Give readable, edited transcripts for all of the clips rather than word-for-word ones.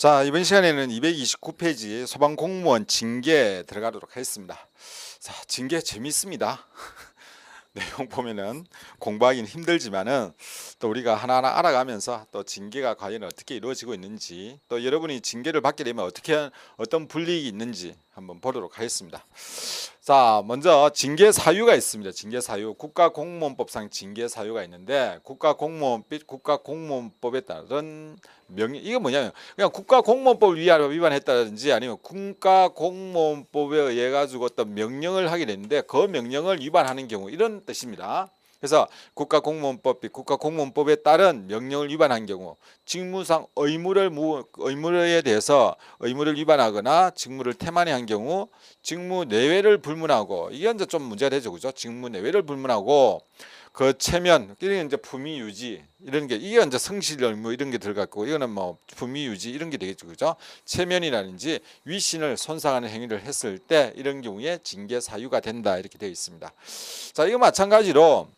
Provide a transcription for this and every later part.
자, 이번 시간에는 229페이지 소방공무원 징계 들어가도록 하겠습니다. 자, 징계 재밌습니다. 내용 보면은 공부하기는 힘들지만은 또 우리가 하나하나 알아가면서 또 징계가 과연 어떻게 이루어지고 있는지, 또 여러분이 징계를 받게 되면 어떤 불이익이 있는지 한번 보도록 하겠습니다. 자, 먼저 징계 사유가 있습니다. 징계 사유, 국가공무원법상 징계 사유가 있는데 국가공무원법에 따른 이게 뭐냐면 그냥 국가공무원법을 위반했다든지 아니면 국가공무원법에 의해 가지고 어떤 명령을 하게 되는데 그 명령을 위반하는 경우, 이런 뜻입니다. 그래서 국가공무원법 및 국가공무원법에 따른 명령을 위반한 경우, 직무상 의무에 대해서 의무를 위반하거나 직무를 태만히 한 경우 직무 내외를 불문하고, 이게 이제 좀 문제가 되죠, 그죠? 직무 내외를 불문하고 그 체면, 이게 이제 품위 유지 이런 게, 이게 이제 성실 의무 이런 게 들어갔고, 이거는 뭐 품위 유지 이런 게 되겠죠, 그죠? 체면이라든지 위신을 손상하는 행위를 했을 때 이런 경우에 징계 사유가 된다, 이렇게 되어 있습니다. 자, 이거 마찬가지로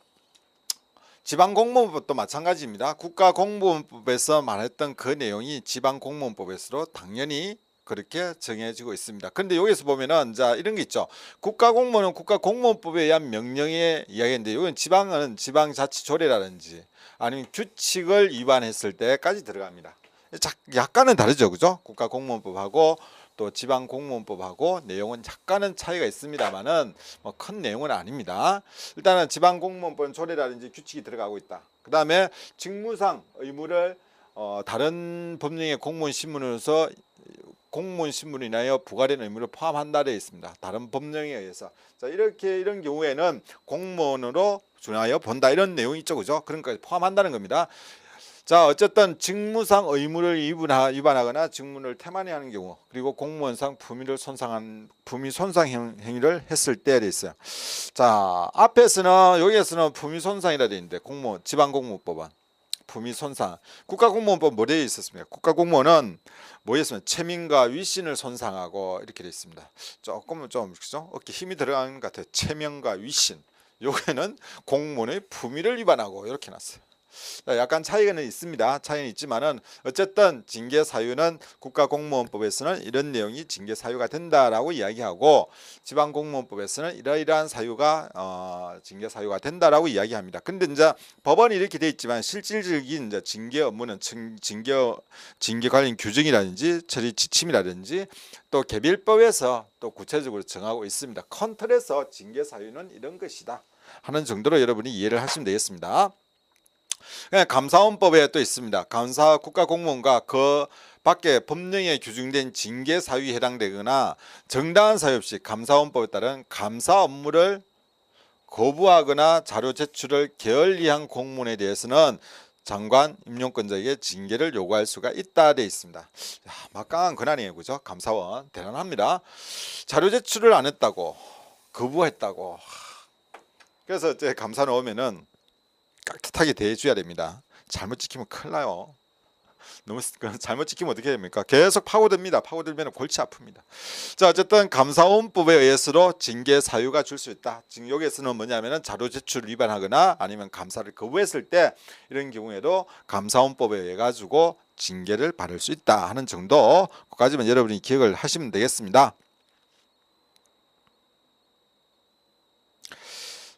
지방공무원법도 마찬가지입니다. 국가공무원법에서 말했던 그 내용이 지방공무원법에서도 당연히 그렇게 정해지고 있습니다. 그런데 여기서 보면은 자, 이런 게 있죠. 국가공무원은 국가공무원법에 의한 명령의 이야기인데, 이건 지방은 지방자치조례라든지 아니면 규칙을 위반했을 때까지 들어갑니다. 약간은 다르죠, 그죠? 국가공무원법하고 또 지방공무원법하고 내용은 약간은 차이가 있습니다만은 뭐 큰 내용은 아닙니다. 일단은 지방공무원법 조례라든지 규칙이 들어가고 있다. 그 다음에 직무상 의무를 다른 법령의 공무원 신문으로서 공무원 신문에 인하여 부과된 의무를 포함한다 되어 있습니다. 다른 법령에 의해서. 자, 이런 경우에는 공무원으로 준하여 본다, 이런 내용이 있죠, 그죠? 그러니까 포함한다는 겁니다. 자, 어쨌든 직무상 의무를 위반하거나 직무를 태만히 하는 경우, 그리고 공무원상 품위 손상 행위를 했을 때에 돼 있어요. 자, 여기에서는 품위 손상이라 돼 있는데, 지방공무원법은 품위 손상, 국가공무원법 뭐 되어 있었습니까? 국가공무원은 뭐였으면 체면과 위신을 손상하고 이렇게 되어 있습니다. 조금은 좀 그죠? 어깨 힘이 들어가는 것 같아요. 체면과 위신. 요게는 공무원의 품위를 위반하고 이렇게 놨어요. 약간 차이는 있습니다. 차이는 있지만은 어쨌든 징계 사유는 국가공무원법에서는 이런 내용이 징계 사유가 된다라고 이야기하고, 지방공무원법에서는 이러이러한 사유가 징계 사유가 된다라고 이야기합니다. 근데 이제 법원이 이렇게 돼 있지만 실질적인 이제 징계 업무는 징계 관련 규정이라든지 처리 지침이라든지 또 개별법에서 또 구체적으로 정하고 있습니다. 큰 틀에서 징계 사유는 이런 것이다 하는 정도로 여러분이 이해를 하시면 되겠습니다. 감사원법에 또 있습니다. 감사 국가공무원과 그 밖에 법령에 규정된 징계 사유에 해당되거나 정당한 사유 없이 감사원법에 따른 감사 업무를 거부하거나 자료 제출을 게을리한 공무원에 대해서는 장관 임용권자에게 징계를 요구할 수가 있다 되어 있습니다. 막강한 권한이에요, 그죠? 감사원 대단합니다. 자료 제출을 안 했다고, 거부했다고. 그래서 이제 감사 나오면은 깍듯하게 대해줘야 됩니다. 잘못 지키면 큰일 나요. 너무 잘못 지키면 어떻게 됩니까? 계속 파고듭니다. 파고들면 골치 아픕니다. 자, 어쨌든 감사원법에 의해서도 징계 사유가 줄 수 있다. 지금 여기에서는 뭐냐면은 자료 제출 위반하거나 아니면 감사를 거부했을 때 이런 경우에도 감사원법에 의해 가지고 징계를 받을 수 있다 하는 정도, 그까지만 여러분이 기억을 하시면 되겠습니다.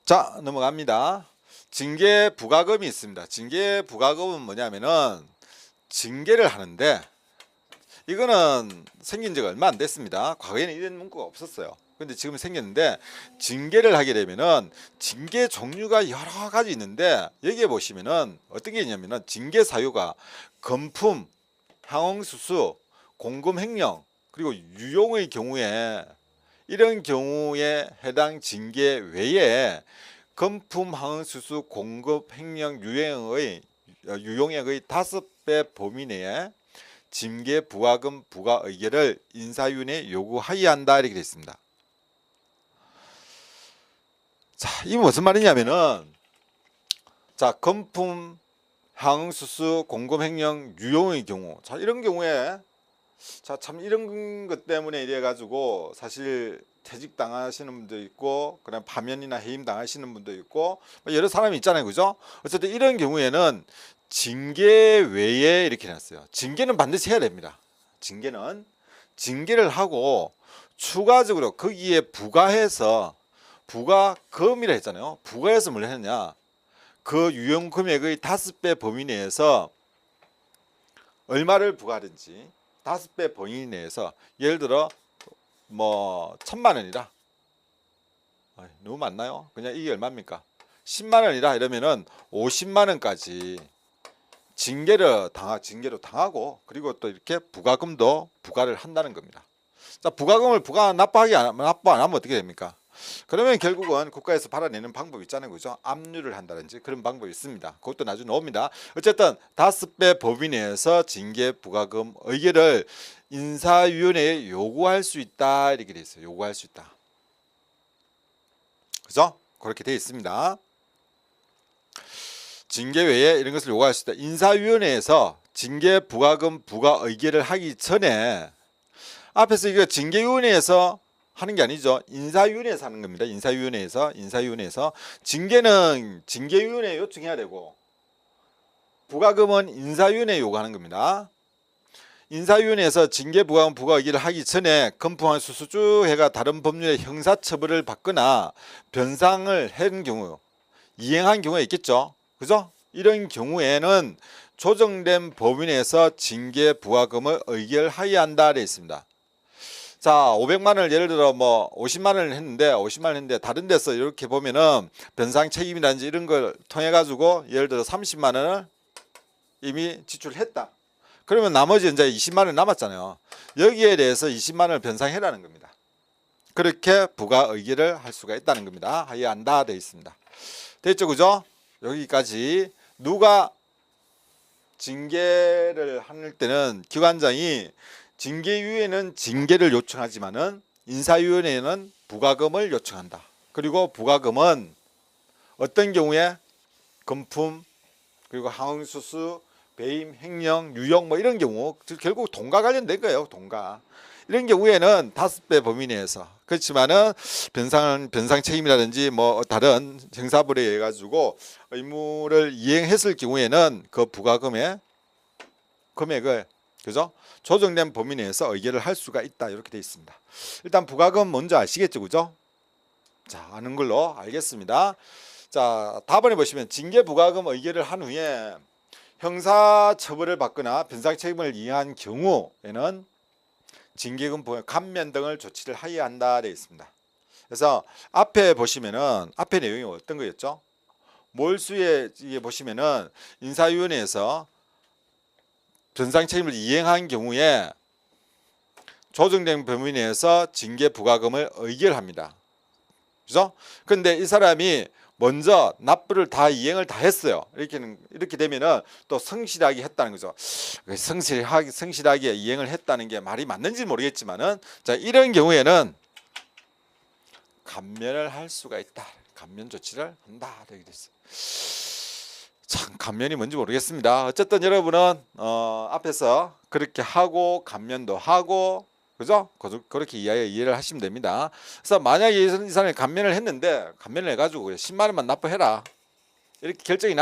자, 넘어갑니다. 징계 부과금이 있습니다. 징계 부과금은 뭐냐면은 징계를 하는데, 이거는 생긴 지가 얼마 안 됐습니다. 과거에는 이런 문구가 없었어요. 근데 지금 생겼는데, 징계를 하게 되면은 징계 종류가 여러 가지 있는데, 여기에 보시면은 어떤 게 있냐면은 징계 사유가 금품, 향응수수, 공금횡령, 그리고 유용의 경우에, 이런 경우에 해당 징계 외에 금품, 항수수, 공급, 횡령, 유용액의 5배 범위 내에 징계 부과금 부과 의결을 인사위원회에 요구하여야 한다, 이렇게 되어 있습니다. 자, 이게 무슨 말이냐면은, 자, 금품, 항수수, 공급, 횡령, 유용의 경우, 자, 이런 경우에, 자, 참 이런 것 때문에 이래 가지고 사실 퇴직 당하시는 분도 있고, 그다음 파면이나 해임 당하시는 분도 있고, 여러 사람이 있잖아요, 그죠? 어쨌든 이런 경우에는 징계 외에 이렇게 놨어요. 징계는 반드시 해야 됩니다. 징계는 징계를 하고 추가적으로 거기에 부과해서 부과금이라 했잖아요. 부과해서 뭘 했느냐? 그 유형 금액의 5배 범위 내에서 얼마를 부과하든지 5배 범위 내에서 예를 들어 뭐 1,000만 원이라 너무 많나요? 그냥 이게 얼마입니까? 10만 원이라 이러면은 50만 원까지 징계로 당하고 그리고 또 이렇게 부과금도 부과를 한다는 겁니다. 자, 부과금을 납부 안 하면 어떻게 됩니까? 그러면 결국은 국가에서 받아내는 방법이 있잖아요. 그죠? 압류를 한다든지 그런 방법이 있습니다. 그것도 나중에 나옵니다. 어쨌든 5배 범위 내에서 징계 부과금 의결을 인사위원회에 요구할 수 있다. 이렇게 돼 있어요. 요구할 수 있다. 그죠? 그렇게 돼 있습니다. 징계 외에 이런 것을 요구할 수 있다. 인사위원회에서 징계 부과금 부과 의결을 하기 전에 앞에서 이거 징계위원회에서 하는 게 아니죠. 인사위원회에서 하는 겁니다. 인사위원회에서 징계는 징계위원회에 요청해야 되고 부과금은 인사위원회에 요구하는 겁니다. 인사위원회에서 징계 부과금 부과 의결을 하기 전에 금품한 수수주 해가 다른 법률의 형사처벌을 받거나 변상을 한 경우 이행한 경우가 있겠죠. 그죠? 이런 경우에는 조정된 범위 내에서 징계 부과금을 의결하여야 한다 되어 있습니다. 자, 500만 원을 예를 들어 뭐 50만 원을 했는데 다른 데서 이렇게 보면은 변상 책임이라든지 이런 걸 통해 가지고 예를 들어 30만 원을 이미 지출했다. 그러면 나머지 이제 20만 원 남았잖아요. 여기에 대해서 20만 원을 변상해라는 겁니다. 그렇게 부과 의결을 할 수가 있다는 겁니다. 하여야 한다 되어 있습니다. 됐죠, 그죠? 여기까지. 누가 징계를 할 때는 기관장이 징계위원회는 징계를 요청하지만은 인사위원회는 부과금을 요청한다. 그리고 부과금은 어떤 경우에 금품 그리고 항응수수, 배임, 횡령, 유형 뭐 이런 경우 결국 돈과 관련된 거예요. 돈과 이런 경우에는 5배 범위 내에서 그렇지만은 변상 책임이라든지 뭐 다른 형사벌에 의해 가지고 의무를 이행했을 경우에는 그 부과금의 금액을 그죠? 조정된 범위 내에서 의결을 할 수가 있다. 이렇게 되어 있습니다. 일단 부과금 먼저 아시겠죠? 그죠? 자, 아는 걸로 알겠습니다. 자, 다음번에 보시면 징계 부과금 의결을 한 후에 형사 처벌을 받거나 변상 책임을 이행한 경우에는 징계금 감면 등을 조치를 하여야 한다 되어 있습니다. 그래서 앞에 보시면은 앞에 내용이 어떤 거였죠? 몰수에 보시면은 인사위원회에서 변상 책임을 이행한 경우에 조정된 범위 내에서 징계 부과금을 의결합니다. 그죠? 근데 이 사람이 먼저 납부를 다 이행을 다 했어요. 이렇게 되면은 또 성실하게 했다는 거죠. 성실하게 이행을 했다는 게 말이 맞는지 모르겠지만은 자, 이런 경우에는 감면을 할 수가 있다. 감면 조치를 한다. 되게 됐어요. 참 감면이 뭔지 모르겠습니다. 어쨌든 여러분은 앞에서 그렇게 하고 감면도 하고 그죠? 그렇게 이해를 하시면 됩니다. 그래서 만약에 이 사람이 감면을 했는데 감면을 해가지고 10만 원만 납부해라 이렇게 결정이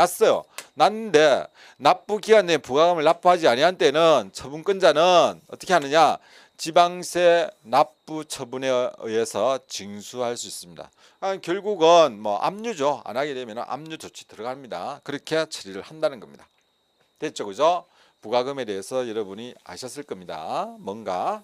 났는데 납부 기간 내에 부과금을 납부하지 아니한 때는 처분권자는 어떻게 하느냐? 지방세 납부 처분에 의해서 징수할 수 있습니다. 결국은 뭐 압류죠. 안 하게 되면 압류 조치 들어갑니다. 그렇게 처리를 한다는 겁니다. 됐죠, 그죠? 부과금에 대해서 여러분이 아셨을 겁니다. 뭔가.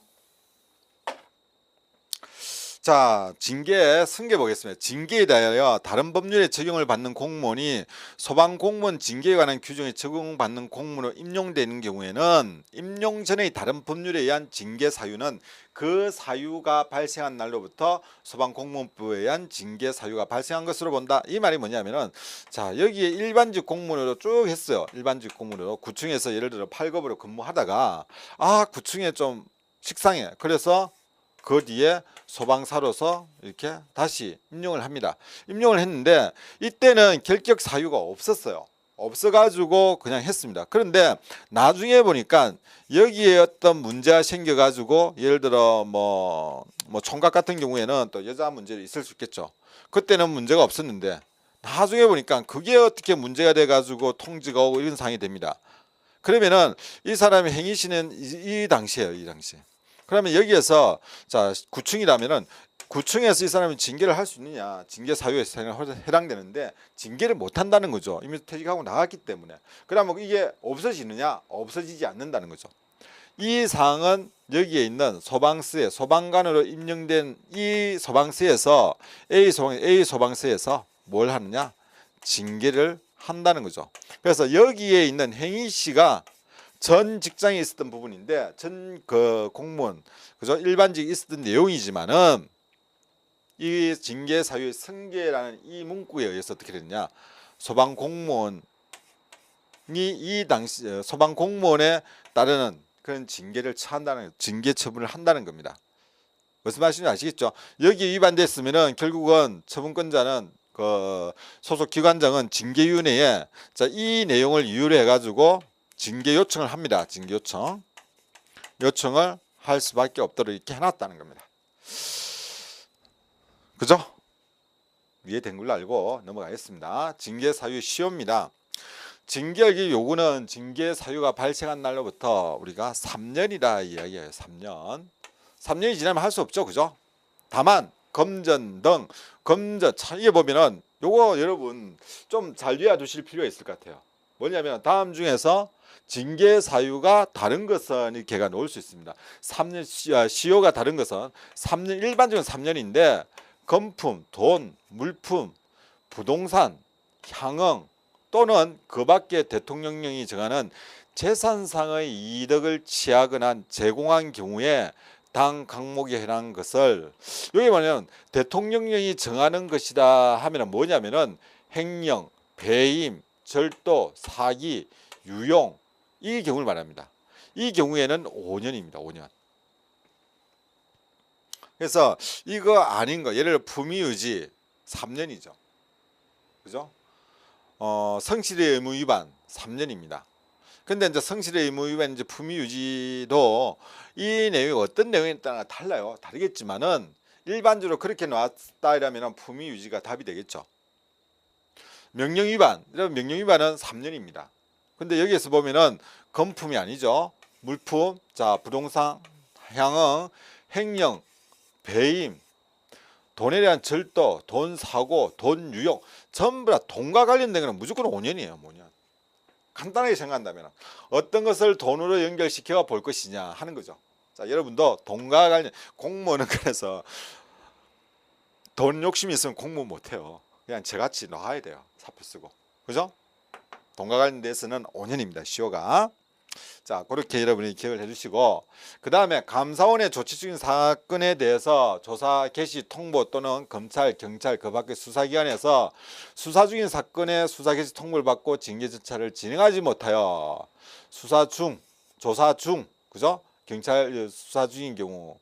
자, 징계 승계 보겠습니다. 징계에 대하여 다른 법률에 적용을 받는 공무원이 소방공무원 징계에 관한 규정에 적용받는 공무원으로 임용되는 경우에는 임용 전의 다른 법률에 의한 징계 사유는 그 사유가 발생한 날로부터 소방공무원법에 의한 징계 사유가 발생한 것으로 본다. 이 말이 뭐냐면은 자, 여기에 일반직 공무원으로 쭉 했어요. 일반직 공무원으로 9층에서 예를 들어 8급으로 근무하다가 구층에 좀 식상해. 그래서 그 뒤에 소방사로서 이렇게 다시 임용을 합니다. 임용을 했는데 이때는 결격 사유가 없었어요. 없어가지고 그냥 했습니다. 그런데 나중에 보니까 여기에 어떤 문제가 생겨가지고 예를 들어 뭐 총각 같은 경우에는 또 여자 문제도 있을 수 있겠죠. 그때는 문제가 없었는데 나중에 보니까 그게 어떻게 문제가 돼가지고 통지가 오고 이런 상황이 됩니다. 그러면은 이 사람의 행위시는 이 당시예요. 이 당시. 그러면 여기에서 자 9층이라면은 9층에서 이 사람이 징계를 할 수 있느냐? 징계 사유에 해당되는데 징계를 못 한다는 거죠. 이미 퇴직하고 나갔기 때문에. 그러면 이게 없어지느냐? 없어지지 않는다는 거죠. 이 사항은 여기에 있는 소방서에 소방관으로 임명된 이 소방서에서 A 소방서에서 뭘 하느냐? 징계를 한다는 거죠. 그래서 여기에 있는 행위시가 전 직장에 있었던 부분인데 전 그 공무원 그죠? 일반직에 있었던 내용이지만은 이 징계 사유의 승계라는 이 문구에 의해서 어떻게 됐냐? 소방 공무원이 이 당시 소방 공무원에 따르는 그런 징계를 처한다는 징계 처분을 한다는 겁니다. 무슨 말인지 아시겠죠? 여기 위반됐으면은 결국은 처분권자는 그 소속 기관장은 징계위원회에 자, 이 내용을 이유로 해가지고 징계 요청을 합니다. 징계 요청을 할 수밖에 없도록 이렇게 해놨다는 겁니다. 그죠? 위에 된 걸로 알고 넘어가겠습니다. 징계 사유 시효입니다. 징계의 요구는 징계 사유가 발생한 날로부터 우리가 3년이라 이야기해요. 3년. 3년이 지나면 할 수 없죠. 그죠? 다만 검전 등 검전 이게 보면은 요거 여러분 좀 잘 외워두실 필요가 있을 것 같아요. 뭐냐면 다음 중에서 징계 사유가 다른 것은 이렇게가 놓을 수 있습니다. 3년 시효가 다른 것은 3년 일반적으로 3년인데 금품, 돈, 물품, 부동산, 향응 또는 그 밖에 대통령령이 정하는 재산상의 이득을 취하거나 제공한 경우에 당 항목에 해당하는 것을 여기 뭐냐면 대통령령이 정하는 것이다 하면 뭐냐면은 횡령, 배임, 절도, 사기, 유용 이 경우를 말합니다. 이 경우에는 5년입니다. 5년. 그래서 이거 아닌 거 예를 들어 품위유지 3년이죠. 그죠? 성실의 의무 위반 3년입니다. 근데 이제 성실의 의무 위반 이제 품위유지도 이 내용이 어떤 내용에 따라 달라요. 다르겠지만은 일반적으로 그렇게 나왔다 이러면 품위유지가 답이 되겠죠. 명령 위반, 이런 명령 위반은 3년입니다. 근데 여기에서 보면은 금품이 아니죠. 물품, 자 부동산, 향응, 횡령, 배임, 돈에 대한 절도, 돈 사고, 돈 유용 전부 다 돈과 관련된 거는 무조건 5년이에요. 5년. 간단하게 생각한다면 어떤 것을 돈으로 연결시켜 볼 것이냐 하는 거죠. 자, 여러분도 돈과 관련 공무원은 그래서 돈 욕심이 있으면 공무원 못해요. 그냥 저같이 놔야 돼요. 사표 쓰고. 그죠? 돈과 관련돼서는 5년입니다. 시효가. 자, 그렇게 여러분이 기억을 해주시고 그 다음에 감사원의 조치 중인 사건에 대해서 조사 개시 통보 또는 검찰, 경찰 그 밖의 수사기관에서 수사 중인 사건의 수사 개시 통보를 받고 징계 절차를 진행하지 못하여 수사 중, 조사 중, 그죠? 경찰 수사 중인 경우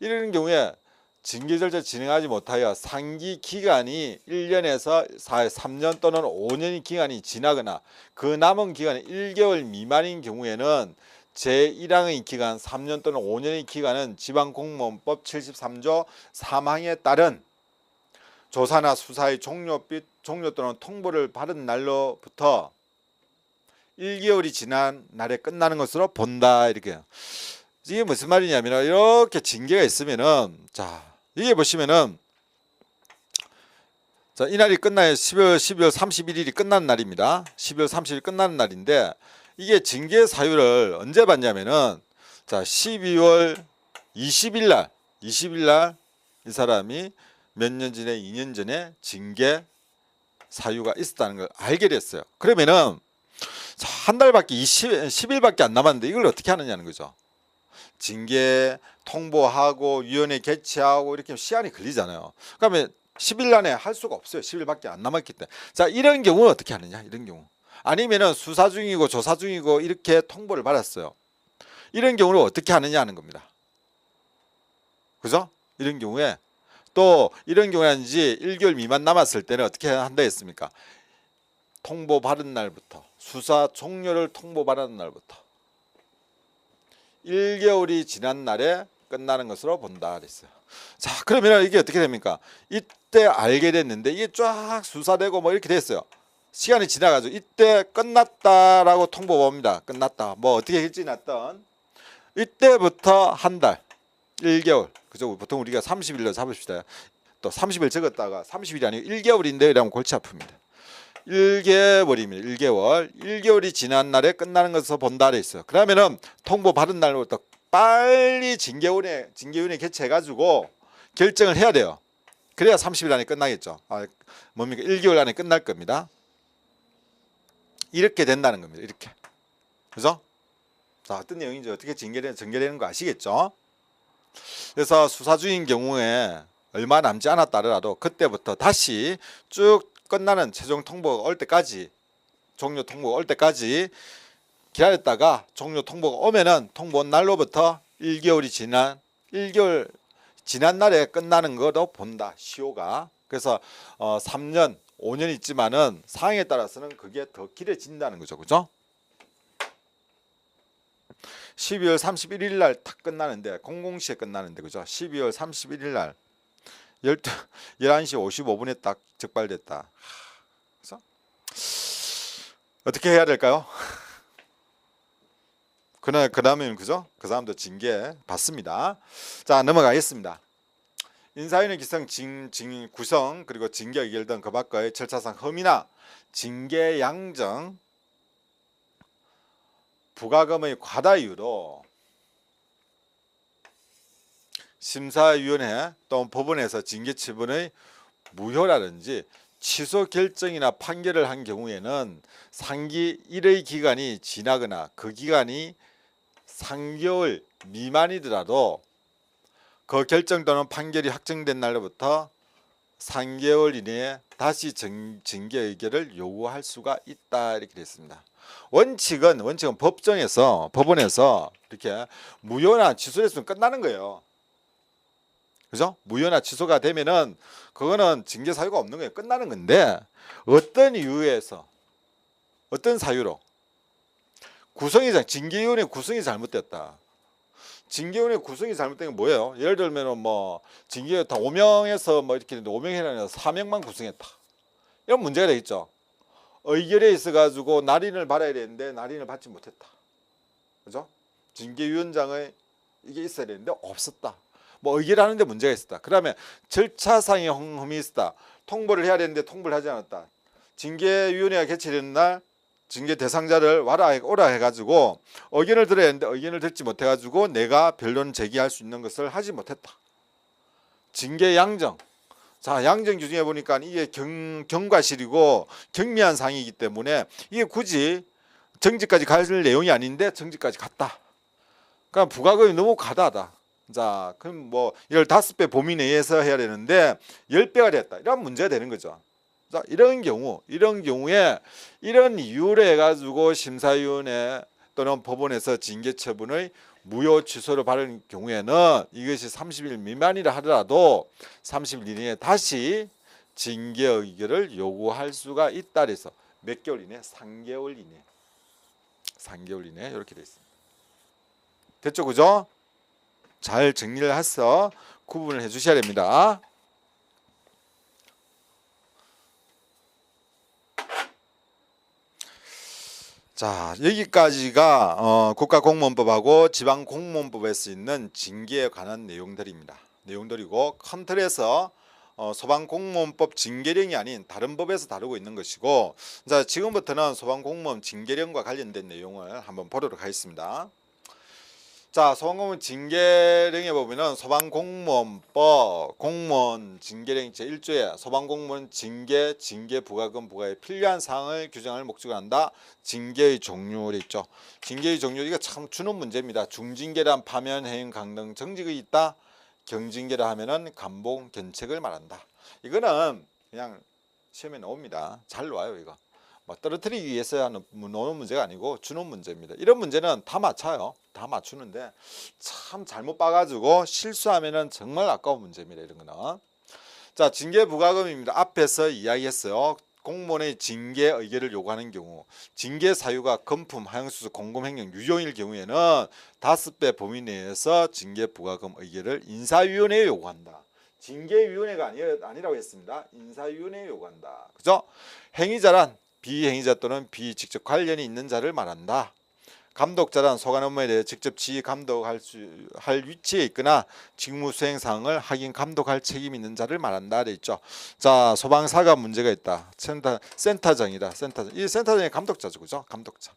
이런 경우에 징계 절차 진행하지 못하여 상기 기간이 1년에서 3년 또는 5년의 기간이 지나거나 그 남은 기간이 1개월 미만인 경우에는 제1항의 기간 3년 또는 5년의 기간은 지방공무원법 73조 3항에 따른 조사나 수사의 종료 또는 통보를 받은 날로부터 1개월이 지난 날에 끝나는 것으로 본다. 이렇게. 이게 무슨 말이냐면 이렇게 징계가 있으면은 자 이게 보시면은 자 이날이 끝나요. 12월 31일이 끝나는 날입니다. 12월 30일 끝나는 날인데 이게 징계 사유를 언제 받냐면은 자 12월 20일 날 이 사람이 몇 년 전에 2년 전에 징계 사유가 있었다는 걸 알게 됐어요. 그러면은 자, 한 달밖에 10일밖에 안 남았는데 이걸 어떻게 하느냐는 거죠. 징계 통보하고 위원회 개최하고 이렇게 시간이 걸리잖아요. 그러면 10일 안에 할 수가 없어요. 10일밖에 안 남았기 때문에. 자, 이런 경우는 어떻게 하느냐? 이런 경우. 아니면은 수사 중이고 조사 중이고 이렇게 통보를 받았어요. 이런 경우를 어떻게 하느냐 하는 겁니다. 그죠? 이런 경우에 또 이런 경우에는지 1개월 미만 남았을 때는 어떻게 한다 했습니까? 통보 받은 날부터 수사 종료를 통보 받은 날부터 1개월이 지난 날에 끝나는 것으로 본다 그랬어요. 자, 그러면 이게 어떻게 됩니까? 이때 알게 됐는데 이게 쫙 수사되고 뭐 이렇게 됐어요. 시간이 지나가지고 이때 끝났다라고 통보봅니다. 끝났다. 뭐 어떻게 일찍 났던 이때부터 한 달, 1개월. 그죠? 보통 우리가 30일로 잡읍시다. 또 30일 적었다가 30일이 아니고 1개월인데 이러면 골치 아픕니다. 1개월입니다. 1개월. 1개월이 지난 날에 끝나는 것을 본다 돼 있어요. 그러면은 통보 받은 날부터 빨리 징계위원회 개최해가지고 결정을 해야 돼요. 그래야 30일 안에 끝나겠죠. 뭡니까? 1개월 안에 끝날 겁니다. 이렇게 된다는 겁니다. 이렇게. 그죠? 자, 어떤 내용인지 어떻게 전개되는 거 아시겠죠? 그래서 수사 중인 경우에 얼마 남지 않았다 하더라도 그때부터 다시 쭉 끝나는 최종 통보가 올 때까지, 종료 통보가 올 때까지 기다렸다가 종료 통보가 오면은 통보 온 날로부터 1개월 지난 날에 끝나는 것도 본다. 시효가. 그래서 3년, 5년 있지만은 상황에 따라서는 그게 더 길어진다는 거죠. 그죠? 12월 31일 날 탁 끝나는데 00시에 끝나는데 그죠? 12월 31일 날 11시 55분에 딱 적발됐다. 그래서 어떻게 해야 될까요? 그다음에는 그죠? 그 사람도 징계 받습니다. 자, 넘어가겠습니다. 인사위원회 기성 구성 그리고 징계 의결 등 그 밖의 절차상 혐의나 징계 양정, 부과금의 과다 이유로 심사위원회 또는 법원에서 징계 처분의 무효라든지 취소 결정이나 판결을 한 경우에는 상기 1의 기간이 지나거나 그 기간이 3개월 미만이더라도 그 결정 또는 판결이 확정된 날로부터 3개월 이내에 다시 징계 의결을 요구할 수가 있다 이렇게 되어 있습니다. 원칙은 법원에서 이렇게 무효나 취소했으면 끝나는 거예요. 그죠? 무효나 취소가 되면은 그거는 징계 사유가 없는 거예요. 끝나는 건데 어떤 이유에서 어떤 사유로 징계위원회 구성이 잘못됐다. 징계위원회 구성이 잘못된 게 뭐예요? 예를 들면은 뭐 징계 다 5명에서 뭐 이렇게 했는데 5명이 아니라 4명만 구성했다. 이런 문제가 되겠죠. 의결에 있어가지고 날인을 받아야 되는데 날인을 받지 못했다. 그죠? 징계위원장의 이게 있어야 되는데 없었다. 뭐 의결하는데 문제가 있었다. 그러면 절차상의 흠이 있었다. 통보를 해야 되는데 통보를 하지 않았다. 징계위원회가 개최되는 날 징계 대상자를 오라 해가지고 의견을 들어야 했는데 의견을 듣지 못해가지고 내가 변론 제기할 수 있는 것을 하지 못했다. 징계 양정. 자, 양정 규정에 보니까 이게 경과실이고 경미한 사항이기 때문에 이게 굳이 정지까지 갈 내용이 아닌데 정지까지 갔다. 그러니까 부과금이 너무 과다하다. 자, 그럼 뭐 15배 범위 내에서 해야 되는데 10배가 됐다. 이런 문제가 되는 거죠. 자, 이런 경우에 이런 이유로 해가지고 심사위원회 또는 법원에서 징계 처분의 무효 취소를 받은 경우에는 이것이 30일 미만이라 하더라도 30일 이내에 다시 징계 의결을 요구할 수가 있다 그래서 몇 개월 이내? 3개월 이내 이렇게 되어 있습니다. 됐죠? 그죠? 잘 정리를 해서 구분을 해 주셔야 됩니다. 자, 여기까지가 국가공무원법하고 지방공무원법에서 있는 징계에 관한 내용들이고 큰 틀에서 소방공무원법 징계령이 아닌 다른 법에서 다루고 있는 것이고, 자, 지금부터는 소방공무원 징계령과 관련된 내용을 한번 보도록 하겠습니다. 자, 소방공무원 징계령에 보면은 소방공무원법 공무원 징계령 제1조에 소방공무원 징계 부과금 부과에 필요한 사항을 규정할 목적을 한다. 징계의 종류로 있죠. 징계의 종류 이거 참 주는 문제입니다. 중징계란 파면 해임 강등 정직이 있다. 경징계라 하면은 감봉 견책을 말한다. 이거는 그냥 시험에 나옵니다. 잘 나와요 이거. 떨어뜨리기 위해서 노는 문제가 아니고 주는 문제입니다. 이런 문제는 다 맞춰요. 다 맞추는데 참 잘못 봐가지고 실수하면은 정말 아까운 문제입니다. 이런 거는. 자, 징계 부과금입니다. 앞에서 이야기했어요. 공무원의 징계 의결을 요구하는 경우 징계 사유가 금품, 하형수수, 공금횡령, 유용일 경우에는 5배 범위 내에서 징계 부과금 의결을 인사위원회에 요구한다. 징계위원회가 아니라고 했습니다. 인사위원회에 요구한다. 그죠? 행위자란 비행위자 또는 비직접 관련이 있는 자를 말한다. 감독자란 소관 업무에 대해 직접 지휘 감독할 할 위치에 있거나 직무 수행 사항을 확인 감독할 책임 있는 자를 말한다 돼 있죠. 자, 소방사가 문제가 있다. 센터장이다. 센터장. 이 센터장이 감독자죠, 그죠? 감독자.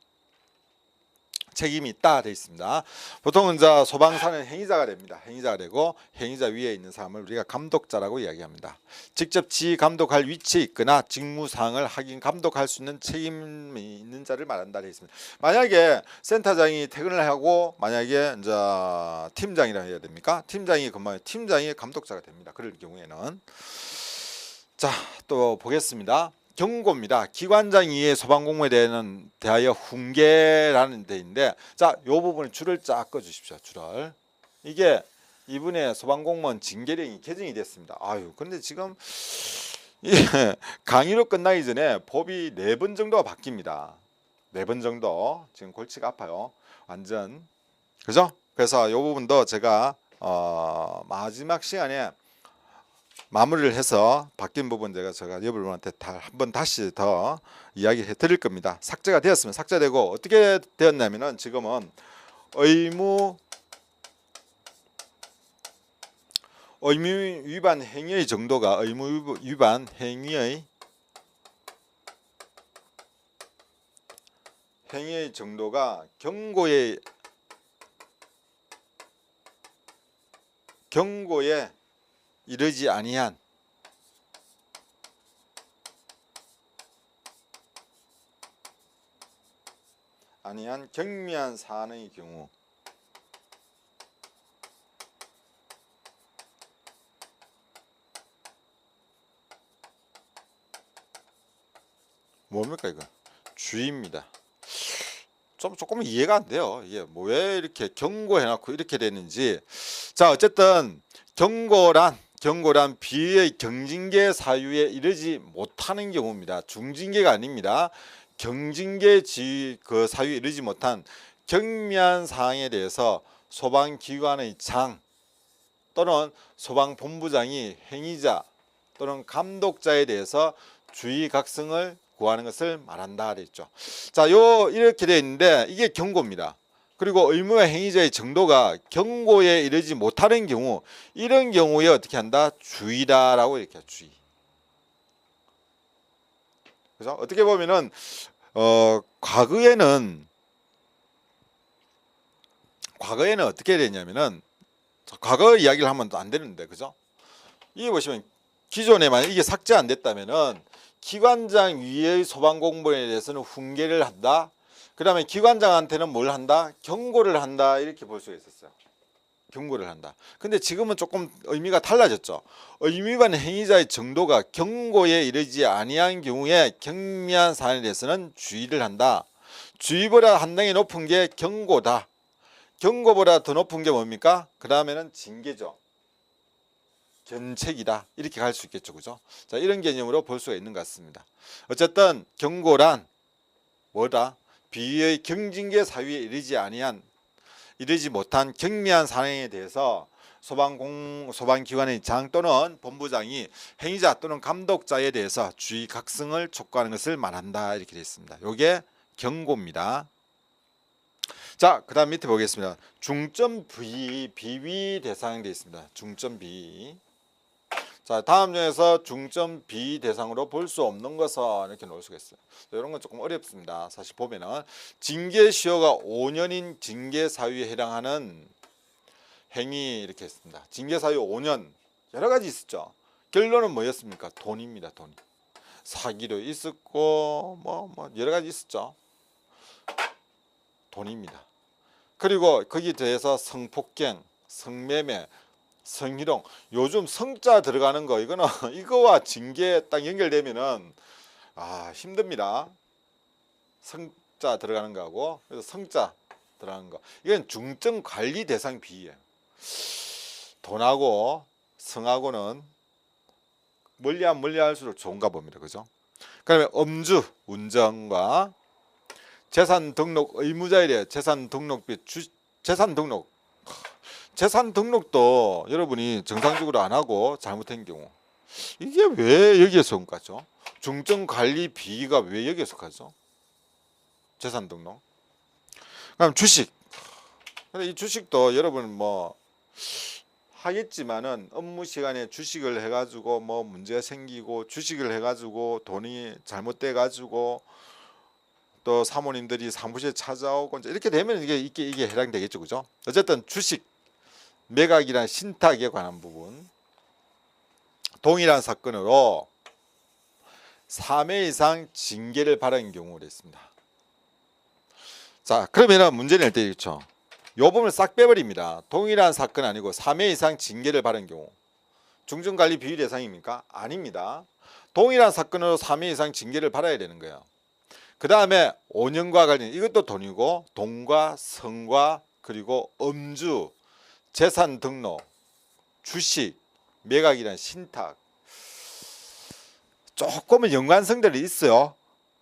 책임이 있다 돼 있습니다. 보통은 자 소방사는 행위자가 됩니다. 행위자가 되고 행위자 위에 있는 사람을 우리가 감독자라고 이야기합니다. 직접 지휘 감독할 위치에 있거나 직무 사항을 확인 감독할 수 있는 책임이 있는 자를 말한다 돼 있습니다. 만약에 센터장이 퇴근을 하고 만약에 이제 팀장이라 해야 됩니까? 팀장이 근무하면 팀장이 감독자가 됩니다. 그럴 경우에는 자, 또 보겠습니다. 경고입니다. 기관장 이외의 소방공무에 대하여 훈계라는 데인데, 자, 요 부분에 줄을 쫙 꺼 주십시오. 줄을. 이게 이분의 소방공무원 징계령이 개정이 됐습니다. 아유, 근데 지금 강의로 끝나기 전에 법이 4번 정도가 바뀝니다. 4번 정도. 지금 골치가 아파요. 완전. 그죠? 그래서 요 부분도 제가 마지막 시간에 마무리를 해서 바뀐 부분 제가 여러분한테 한번 다시 더 이야기해 드릴 겁니다. 삭제가 되었으면 삭제되고 어떻게 되었냐면은 지금은 의무 위반 행위의 정도가 의무 위반 행위의 정도가 경고에 이르지 아니한 경미한 사안의 경우 뭡니까 이거? 주의입니다. 조금 이해가 안 돼요. 이게 뭐 왜 이렇게 경고해놓고 이렇게 되는지. 자, 어쨌든 경고란 비위의 경징계 사유에 이르지 못하는 경우입니다. 중징계가 아닙니다. 경징계 그 사유에 이르지 못한 경미한 사항에 대해서 소방기관의 장 또는 소방본부장이 행위자 또는 감독자에 대해서 주의 각성을 구하는 것을 말한다 그랬죠. 자, 이렇게 되어 있는데 이게 경고입니다. 그리고 의무와 행위자의 정도가 경고에 이르지 못하는 경우, 이런 경우에 어떻게 한다? 주의다라고 이렇게 주의. 그래서 어떻게 보면은 과거에는 어떻게 되냐면은 과거 이야기를 하면 안 되는데, 그죠? 이게 보시면 기존에 만약 이게 삭제 안 됐다면은 기관장 위의 소방공무원에 대해서는 훈계를 한다. 그 다음에 기관장한테는 뭘 한다? 경고를 한다. 이렇게 볼 수가 있었어요. 경고를 한다. 근데 지금은 조금 의미가 달라졌죠. 의무위반 행위자의 정도가 경고에 이르지 아니한 경우에 경미한 사안에 대해서는 주의를 한다. 주의보다 한 단계 높은 게 경고다. 경고보다 더 높은 게 뭡니까? 그 다음에는 징계죠. 견책이다. 이렇게 갈 수 있겠죠. 그죠? 자, 이런 개념으로 볼 수가 있는 것 같습니다. 어쨌든 경고란 뭐다? 비위의 경징계 사유에 이르지 못한 경미한 사항에 대해서 소방기관의 장 또는 본부장이 행위자 또는 감독자에 대해서 주의 각성을 촉구하는 것을 말한다. 이렇게 되어 있습니다. 이게 경고입니다. 자, 그 다음 밑에 보겠습니다. 중점 비위 대상 되어 있습니다. 중점 비위. 자, 다음 중에서 중점 비위 대상으로 볼 수 없는 것은 이렇게 놓을 수가 있어요. 이런 건 조금 어렵습니다. 사실 보면은 징계시효가 5년인 징계사유에 해당하는 행위 이렇게 했습니다. 징계사유 5년 여러 가지 있었죠. 결론은 뭐였습니까? 돈입니다. 돈. 사기도 있었고 뭐 여러 가지 있었죠. 돈입니다. 그리고 거기에 대해서 성폭행, 성매매, 성희롱, 요즘 성자 들어가는 거 이거는 이거와 징계 딱 연결되면은 힘듭니다. 성자 들어가는 거하고 그래서 성자 들어가는 거 이건 중점 관리 대상 비위예요. 돈하고 성하고는 멀리하면 멀리할수록 좋은가 봅니다. 그죠? 그다음에 음주, 운전과 재산 등록 의무자에 대해 재산 등록도 여러분이 정상적으로 안 하고 잘못한 경우 이게 왜 여기에 속하죠? 중증관리 비위가 왜 여기에 속하죠? 재산 등록. 그럼 주식. 근데 이 주식도 여러분 뭐 하겠지만은 업무 시간에 주식을 해가지고 뭐 문제가 생기고 주식을 해가지고 돈이 잘못돼 가지고 또 사모님들이 사무실에 찾아오고 이제 이렇게 되면 이게 해당되겠죠, 그죠? 어쨌든 주식 매각이란 신탁에 관한 부분 동일한 사건으로 3회 이상 징계를 받은 경우를 했습니다. 자, 그러면은 문제 낼 때 있죠. 요 부분을 싹 빼버립니다. 동일한 사건 아니고 3회 이상 징계를 받은 경우. 중증관리 비위 대상입니까? 아닙니다. 동일한 사건으로 3회 이상 징계를 받아야 되는 거예요. 그 다음에 5년과 관련, 이것도 돈이고 돈과 성과 그리고 음주, 재산 등록, 주식, 매각이란 신탁 조금은 연관성들이 있어요.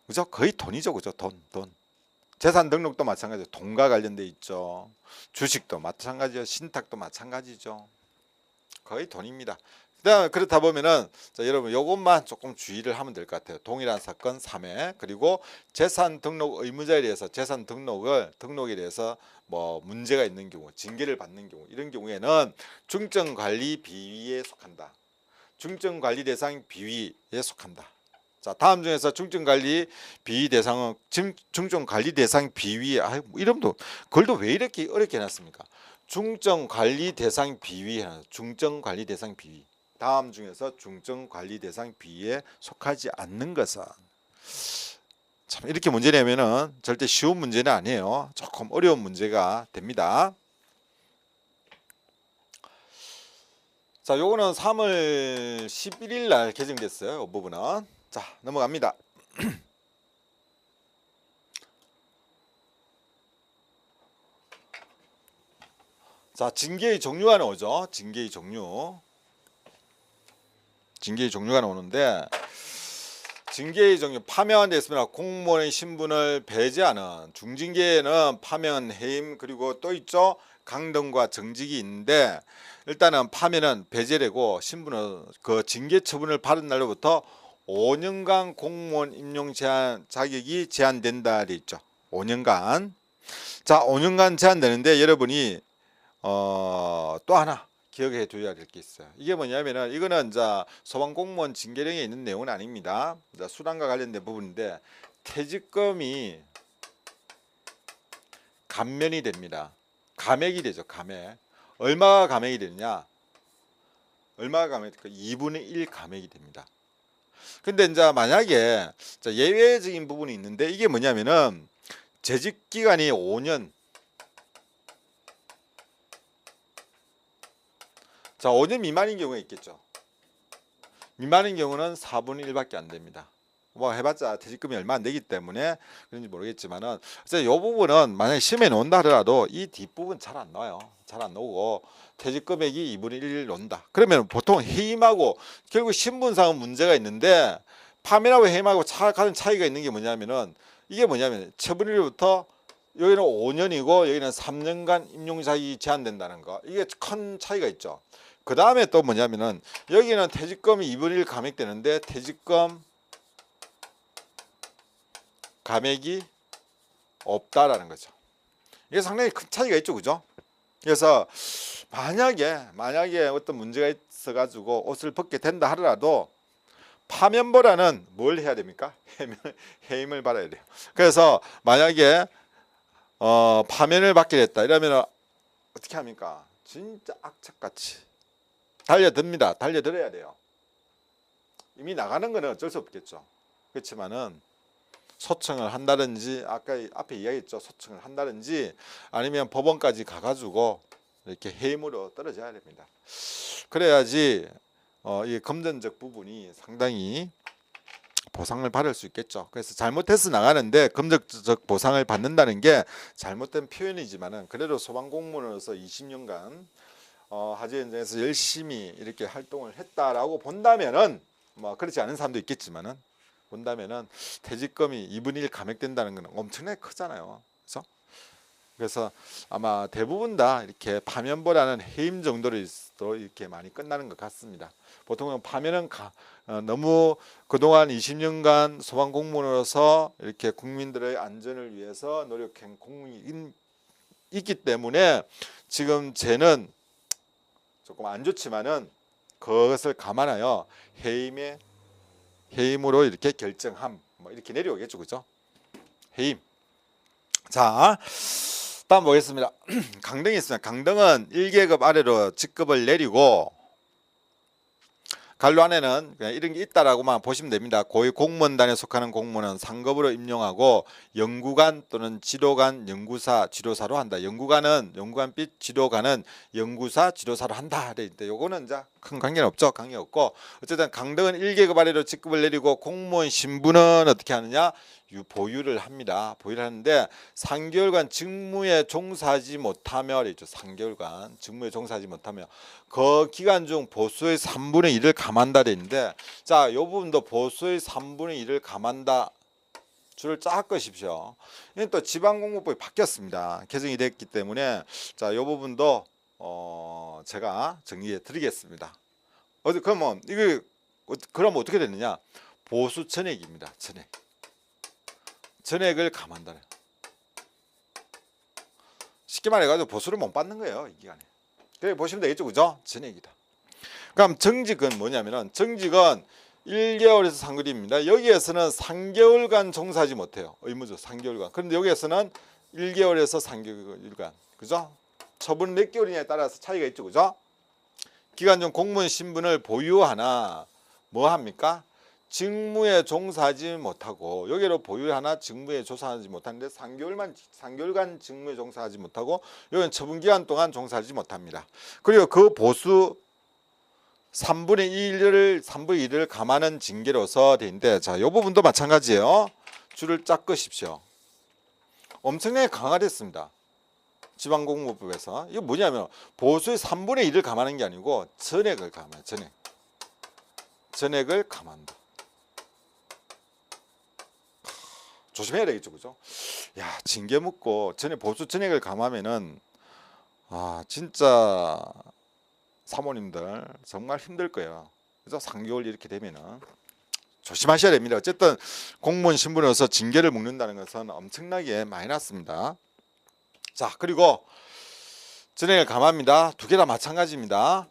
그죠? 거의 돈이죠, 그죠? 돈. 재산 등록도 마찬가지죠. 돈과 관련돼 있죠. 주식도 마찬가지죠. 신탁도 마찬가지죠. 거의 돈입니다. 그렇다 보면은 자, 여러분 요것만 조금 주의를 하면 될 것 같아요. 동일한 사건 3회 그리고 재산 등록 의무자에 대해서 재산 등록에 대해서 뭐 문제가 있는 경우 징계를 받는 경우 이런 경우에는 중증관리 비위에 속한다. 중증관리 대상 비위에 속한다. 자, 다음 중에서 중증관리 비위 대상은 중증관리 대상 비위 이름도 글도 왜 이렇게 어렵게 해놨습니까? 중증관리 대상 비위 중증관리 대상 비위 다음 중에서 중증관리 대상 비위에 속하지 않는 것은 참 이렇게 문제 내면은 절대 쉬운 문제는 아니에요. 조금 어려운 문제가 됩니다. 자, 요거는 3월 11일 날 개정됐어요. 이 부분은. 자, 넘어갑니다. 자, 징계의 종류가 나오죠. 징계의 종류가 나오는데 징계의 종류 파면한 데 있습니다. 공무원의 신분을 배제하는 중징계에는 파면, 해임 그리고 또 있죠. 강등과 정직이 있는데 일단은 파면은 배제되고 신분은 그 징계 처분을 받은 날로부터 5년간 공무원 임용 제한 자격이 제한된다 돼 있죠. 5년간. 자, 5년간 제한되는데 여러분이 또 하나 기억해 두어야 될 게 있어요. 이게 뭐냐면은 이거는 이제 소방공무원 징계령에 있는 내용은 아닙니다. 이제 수당과 관련된 부분인데 퇴직금이 감면이 됩니다. 감액이 되죠. 감액. 얼마가 감액이 되느냐? 얼마가 감액이 될까? 2분의 1 감액이 됩니다. 근데 이제 만약에 예외적인 부분이 있는데 이게 뭐냐면은 재직 기간이 5년. 자, 5년 미만인 경우가 있겠죠. 미만인 경우는 4분의 1밖에 안 됩니다. 뭐 해봤자 퇴직금이 얼마 안 되기 때문에 그런지 모르겠지만은 이 부분은 만약에 시험에 나온다 하더라도 이 뒷부분 잘 안 나와요. 잘 안 나오고 퇴직금액이 2분의 1 나온다. 그러면 보통 해임하고 결국 신분상은 문제가 있는데 파면하고 해임하고 가장 차이가 있는 게 뭐냐면은 이게 뭐냐면 처분일부터 여기는 5년이고 여기는 3년간 임용자격이 제한된다는 거. 이게 큰 차이가 있죠. 그 다음에 또 뭐냐면은 여기는 퇴직금이 2분의 1 감액되는데 퇴직금 감액이 없다라는 거죠. 이게 상당히 큰 차이가 있죠, 그죠? 그래서 만약에 어떤 문제가 있어 가지고 옷을 벗게 된다 하더라도 파면보다는 뭘 해야 됩니까? 해임을 받아야 돼요. 그래서 만약에 파면을 받게 됐다 이러면 어떻게 합니까? 진짜 악착같이 달려듭니다. 달려들어야 돼요. 이미 나가는 거는 어쩔 수 없겠죠. 그렇지만은 소청을 한다든지 아까 앞에 이야기했죠. 소청을 한다든지 아니면 법원까지 가가지고 이렇게 해임으로 떨어져야 됩니다. 그래야지 이 금전적 부분이 상당히 보상을 받을 수 있겠죠. 그래서 잘못해서 나가는데 금전적 보상을 받는다는 게 잘못된 표현이지만은 그래도 소방공무원으로서 20년간 하재 현장에서 열심히 이렇게 활동을 했다라고 본다면은 뭐 그렇지 않은 사람도 있겠지만은 본다면은 퇴직금이 2분의 1 감액된다는 건 엄청나게 크잖아요. 그렇죠? 그래서 아마 대부분 다 이렇게 파면보다는 해임 정도로 이렇게 많이 끝나는 것 같습니다. 보통은 파면은 너무 그동안 20년간 소방공무원으로서 이렇게 국민들의 안전을 위해서 노력한 공무원이 있기 때문에 지금 쟤는 조금 안 좋지만은 그것을 감안하여 해임으로 이렇게 결정함 뭐 이렇게 내려오겠죠, 그죠? 해임. 자, 다음 보겠습니다. 강등이 있습니다. 강등은 1계급 아래로 직급을 내리고 간로 안에는 그냥 이런 게 있다라고만 보시면 됩니다. 고위 공무원단에 속하는 공무원은 상급으로 임용하고 연구관 또는 지도관, 연구사, 지도사로 한다. 연구관 및 지도관은 연구사, 지도사로 한다. 그런데 요거는 이제 큰 관계는 없죠. 관계 없고 어쨌든 강등은 1계급 아래로 직급을 내리고 공무원 신분은 어떻게 하느냐? 보유를 합니다. 보유를 하는데 3개월간 직무에 종사하지 못하며 그랬죠. 3개월간 직무에 종사하지 못하며 그 기간 중 보수의 3분의 1을 감한다 되는데 자, 이 부분도 보수의 3분의 1을 감한다 줄을 쫙 그으십시오. 이건 또 지방공무법이 바뀌었습니다. 개정이 됐기 때문에 자, 이 부분도 제가 정리해 드리겠습니다. 그러면 이게 그럼 어떻게 되느냐? 보수 전액입니다. 전액을 감한다. 쉽게 말해가지고 보수를 못 받는 거예요, 이 기간에. 그래 보시면 되겠죠, 그죠? 전액이다. 그럼 정직은 뭐냐면은 정직은 1개월에서 3개월입니다. 여기에서는 3개월간 종사하지 못해요. 의무죠, 3개월간. 그런데 여기에서는 1개월에서 3개월간, 그죠? 처분 몇 개월이냐에 따라서 차이가 있죠, 그죠? 기간 중 공무원 신분을 보유하나 뭐 합니까? 직무에 종사하지 못하고 여기로 보유하나 직무에 종사하지 못하는데 3개월간 직무에 종사하지 못하고 여기는 처분 기간 동안 종사하지 못합니다. 그리고 그 보수 3분의 1을 감하는 징계로서 되는데 자, 이 부분도 마찬가지예요. 줄을 쫙 그으십시오. 엄청나게 강화됐습니다. 지방공무법에서. 이거 뭐냐면 보수의 3분의 1을 감하는 게 아니고 전액을 감아요. 전액을 감한다. 조심해야 되겠죠, 그죠? 야, 징계 묻고 보수 전액을 감하면은 진짜 사모님들 정말 힘들 거예요. 그죠? 3개월 이렇게 되면은 조심하셔야 됩니다. 어쨌든 공무원 신분으로서 징계를 묵는다는 것은 엄청나게 마이너스입니다. 자, 그리고 전액을 감합니다. 두 개 다 마찬가지입니다.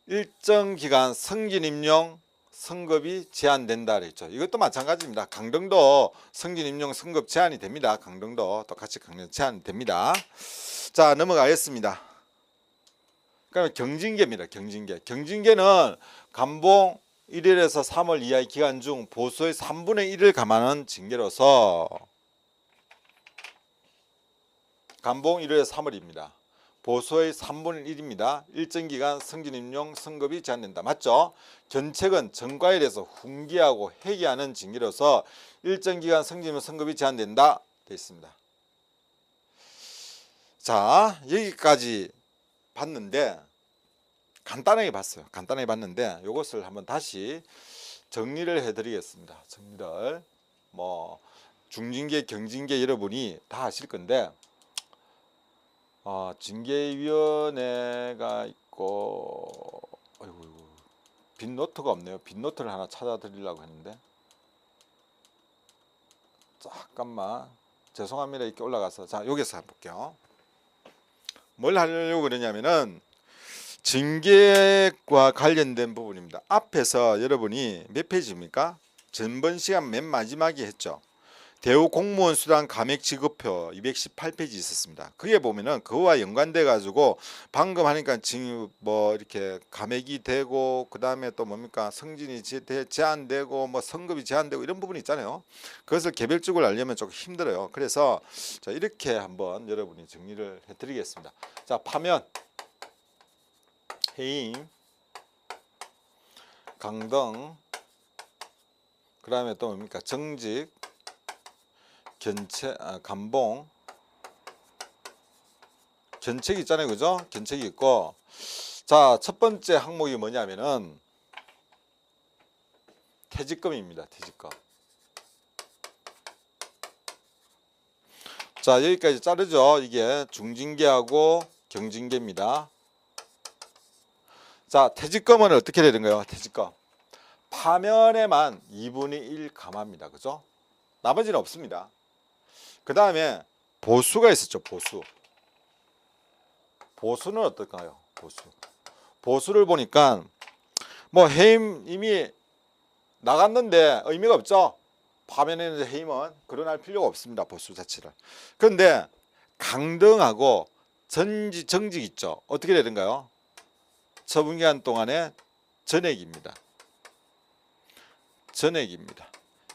일정 기간 승진 임용 승급이 제한된다 그랬죠. 이것도 마찬가지입니다. 강등도 승진 임용 승급 제한이 됩니다. 강등도 똑같이 강등 제한이 됩니다. 자, 넘어가겠습니다. 그러면 경징계입니다. 경징계는 감봉 1일에서 3월 이하의 기간 중 보수의 3분의 1을 감하는 징계로서 감봉 1일에서 3월입니다. 보수의 3분의 1입니다. 일정 기간 승진 임용 승급이 제한된다. 맞죠? 견책은 전과에 대해서 훈계하고 회개하는 징계로서 일정 기간 승진 임용 승급이 제한된다 되어 있습니다. 자, 여기까지 봤는데 간단하게 봤는데 이것을 한번 다시 정리를 해드리겠습니다. 정리를 중징계, 경징계 여러분이 다 아실 건데 징계위원회가 있고 빈 노트가 없네요. 빈 노트를 하나 찾아드리려고 했는데 잠깐만 죄송합니다. 이렇게 올라가서 자 여기서 볼게요. 뭘 하려고 그러냐면은 징계과 관련된 부분입니다. 앞에서 여러분이 몇 페이지입니까? 전번 시간 맨 마지막에 했죠. 대우 공무원 수당 감액 지급표 218페이지 있었습니다. 그게 보면은 그거와 연관돼 가지고 방금 하니까 이렇게 감액이 되고 그 다음에 또 뭡니까 승진이 제한되고 성급이 제한되고 이런 부분이 있잖아요. 그것을 개별적으로 알려면 조금 힘들어요. 그래서 자 이렇게 한번 여러분이 정리를 해드리겠습니다. 자 파면, 해임, 강등, 그 다음에 또 뭡니까 정직, 감봉, 견책이 있잖아요, 그죠? 견책이 있고, 자, 첫 번째 항목이 뭐냐면은 퇴직금입니다. 퇴직금. 자, 여기까지 자르죠. 이게 중징계하고 경징계입니다. 자, 퇴직금은 어떻게 되는가요? 퇴직금 파면에만 2분의 1 감합니다. 그죠? 나머지는 없습니다. 그 다음에 보수가 있었죠. 보수는 어떨까요? 보수를 보니까 뭐 해임 이미 나갔는데 의미가 없죠. 파면에는 해임은 거론할 필요가 없습니다. 보수 자체를. 그런데 강등하고 정직 있죠. 어떻게 되는가요? 처분기간 동안의 전액입니다.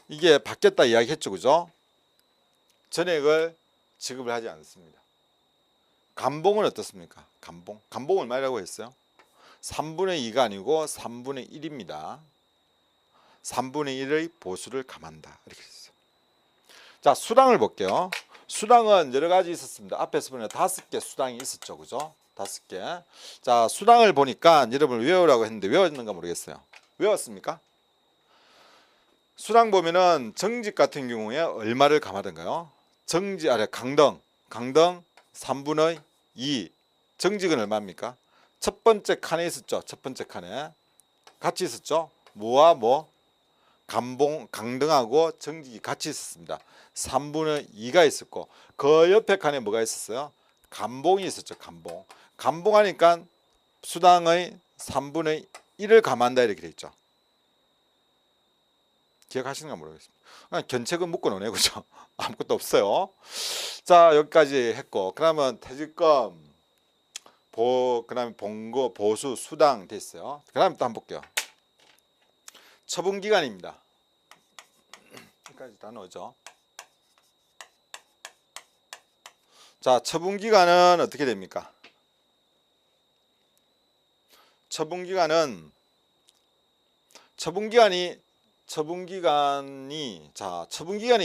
이게 바뀌었다 이야기했죠. 그죠? 전액을 지급을 하지 않습니다. 감봉은 어떻습니까? 감봉은 얼마라고 했어요? 3분의 2가 아니고 3분의 1입니다. 3분의 1의 보수를 감한다. 이렇게 했어요. 자, 수당을 볼게요. 수당은 여러 가지 있었습니다. 앞에서 보면 5개 수당이 있었죠. 그죠? 5개. 자, 수당을 보니까 여러분 외우라고 했는데 외웠는가 모르겠어요. 외웠습니까? 수당 보면은 정직 같은 경우에 얼마를 감하던가요? 강등 3분의 2. 정직은 얼마입니까? 첫 번째 칸에 있었죠. 첫 번째 칸에 같이 있었죠. 뭐와 뭐? 강등하고 정직이 같이 있었습니다. 3분의 2가 있었고 그 옆에 칸에 뭐가 있었어요? 감봉이 있었죠. 감봉하니까 수당의 3분의 1을 감한다 이렇게 돼 있죠. 기억하시는가 모르겠습니다. 그냥 견책은 묶어 놓네. 그죠? 아무것도 없어요. 자, 여기까지 했고 그러면 퇴직금 그다음에 봉고 보수 수당 됐어요. 그다음 또 한번 볼게요. 처분기간입니다. 여기까지 다 넣어죠. 자, 처분기간은 어떻게 됩니까? 처분기간이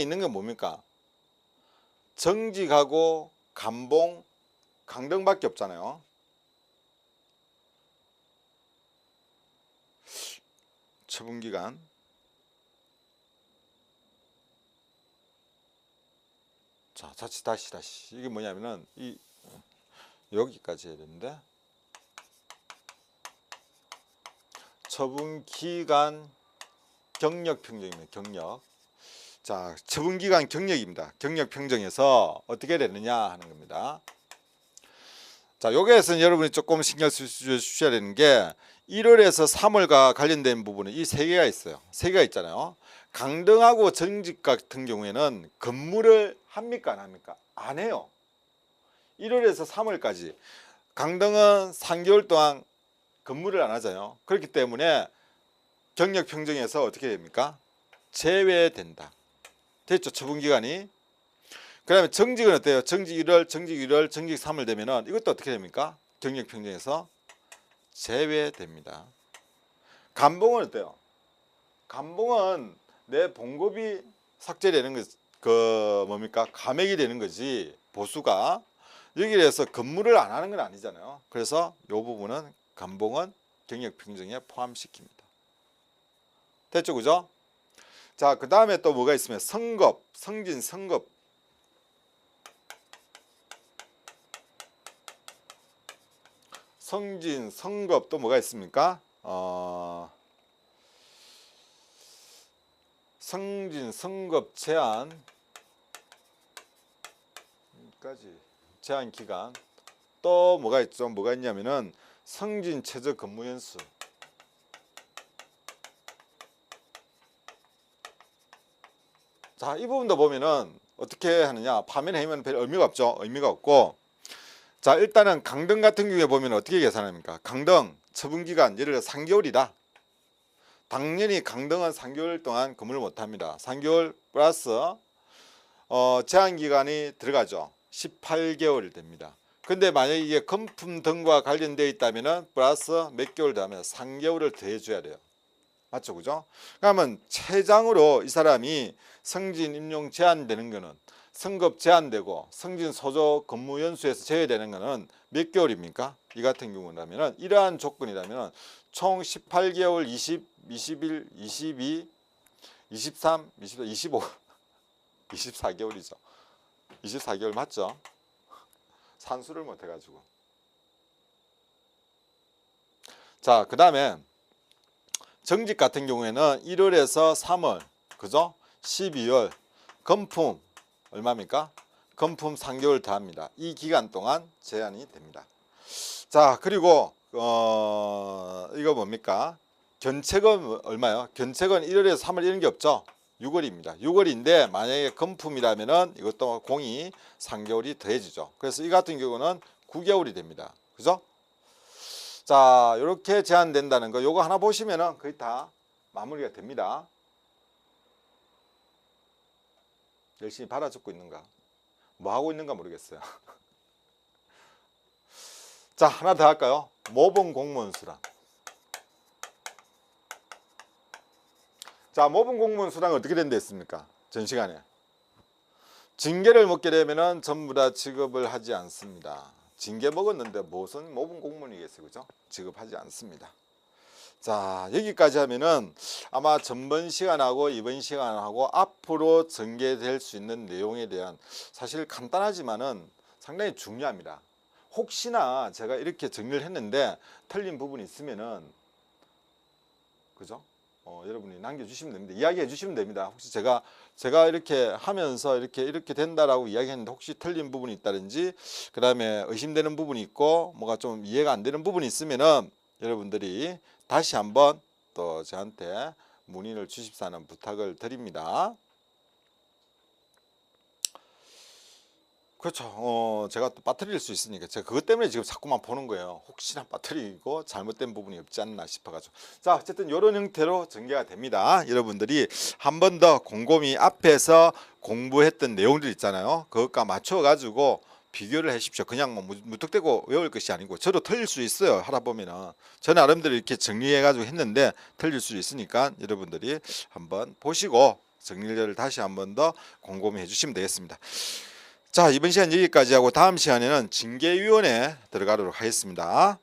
있는 건 뭡니까? 정직하고 감봉, 강등밖에 없잖아요. 처분기간. 자, 다시. 이게 뭐냐면은 여기까지 해야 되는데. 처분기간 경력평정입니다. 자, 처분기간 경력입니다. 경력평정에서 어떻게 되느냐 하는 겁니다. 자, 여기에서는 여러분이 조금 신경 쓰셔야 되는 게 1월에서 3월과 관련된 부분은 이 3개가 있어요. 3개가 있잖아요. 강등하고 정직 같은 경우에는 근무를 합니까 안 합니까? 안 해요. 1월에서 3월까지. 강등은 3개월 동안 근무를 안 하잖아요. 그렇기 때문에 경력평정에서 어떻게 됩니까? 제외된다. 됐죠? 처분기간이. 그 다음에 정직은 어때요? 정직 1월, 정직 3월 되면은 이것도 어떻게 됩니까? 경력평정에서 제외됩니다. 감봉은 어때요? 감봉은 내 봉급이 삭제되는 뭡니까? 감액이 되는 거지. 보수가. 여기에 대해서 근무를 안 하는 건 아니잖아요. 그래서 이 부분은 감봉은 경력평정에 포함시킵니다. 됐죠? 그죠? 자, 그 다음에 또 뭐가 있으면 성진, 성급. 성진, 성급 또 뭐가 있습니까? 성진, 성급 제한 기간. 또 뭐가 있죠? 뭐가 있냐면은 성진 최저 근무 연수. 자, 이 부분도 보면은 어떻게 하느냐? 파면 해임은 별 의미가 없죠. 의미가 없고. 자, 일단은 강등 같은 경우에 보면 어떻게 계산합니까? 강등 처분기간 예를 들어 3개월이다. 당연히 강등은 3개월 동안 근무를 못합니다. 3개월 플러스 제한기간이 들어가죠. 18개월 됩니다. 근데 만약에 이게 금품 등과 관련되어 있다면 플러스 몇 개월 더하면 3개월을 더해줘야 돼요. 맞죠? 그죠? 그러면 최장으로 이 사람이 성진 임용 제한되는 거는 성급 제한되고 성진 소조 근무 연수에서 제외되는 거는 몇 개월입니까? 이 같은 경우라면 이러한 조건이라면 총 18개월, 20, 21, 22, 23, 24, 25, 24개월이죠. 24개월 맞죠? 산수를 못 해가지고. 자, 그 다음에 정직 같은 경우에는 1월에서 3월, 그죠? 12월, 건품 얼마입니까? 건품 3개월 더합니다. 이 기간 동안 제한이 됩니다. 자, 그리고 이거 뭡니까? 견책은 얼마요? 견책은 1월에서 3월 이런 게 없죠? 6월입니다. 6월인데 만약에 건품이라면은 이것도 공이 3개월이 더해지죠. 그래서 이 같은 경우는 9개월이 됩니다. 그죠? 자, 이렇게 제한된다는 거 요거 하나 보시면은 거의 다 마무리가 됩니다. 열심히 받아 적고 있는가? 뭐 하고 있는가 모르겠어요. 자, 하나 더 할까요? 모범 공무원 수당. 자, 모범 공무원 수당은 어떻게 된다 했습니까? 전 시간에 징계를 먹게 되면은 전부 다 지급을 하지 않습니다. 징계 먹었는데 무슨 모범 공무원이겠어요, 그죠? 지급하지 않습니다. 자, 여기까지 하면은 아마 전번 시간하고 이번 시간하고 앞으로 전개될 수 있는 내용에 대한 사실 간단하지만은 상당히 중요합니다. 혹시나 제가 이렇게 정리를 했는데 틀린 부분이 있으면은 그죠? 여러분이 남겨주시면 됩니다. 이야기해 주시면 됩니다. 혹시 제가 이렇게 하면서 이렇게 된다라고 이야기했는데 혹시 틀린 부분이 있다든지 그 다음에 의심되는 부분이 있고 뭐가 좀 이해가 안 되는 부분이 있으면은 여러분들이 다시 한번 또 저한테 문의를 주십사는 부탁을 드립니다. 그렇죠. 제가 또 빠뜨릴 수 있으니까 제가 그것 때문에 지금 자꾸만 보는 거예요. 혹시나 빠뜨리고 잘못된 부분이 없지 않나 싶어가지고. 자, 어쨌든 이런 형태로 전개가 됩니다. 여러분들이 한 번 더 곰곰이 앞에서 공부했던 내용들 있잖아요. 그것과 맞춰가지고 비교를 하십시오. 그냥 뭐 무턱대고 외울 것이 아니고 저도 틀릴 수 있어요. 하다 보면은 저 나름대로 이렇게 정리해가지고 했는데 틀릴 수 있으니까 여러분들이 한번 보시고 정리를 다시 한 번 더 곰곰이 해주시면 되겠습니다. 자, 이번 시간 여기까지 하고 다음 시간에는 징계위원회 들어가도록 하겠습니다.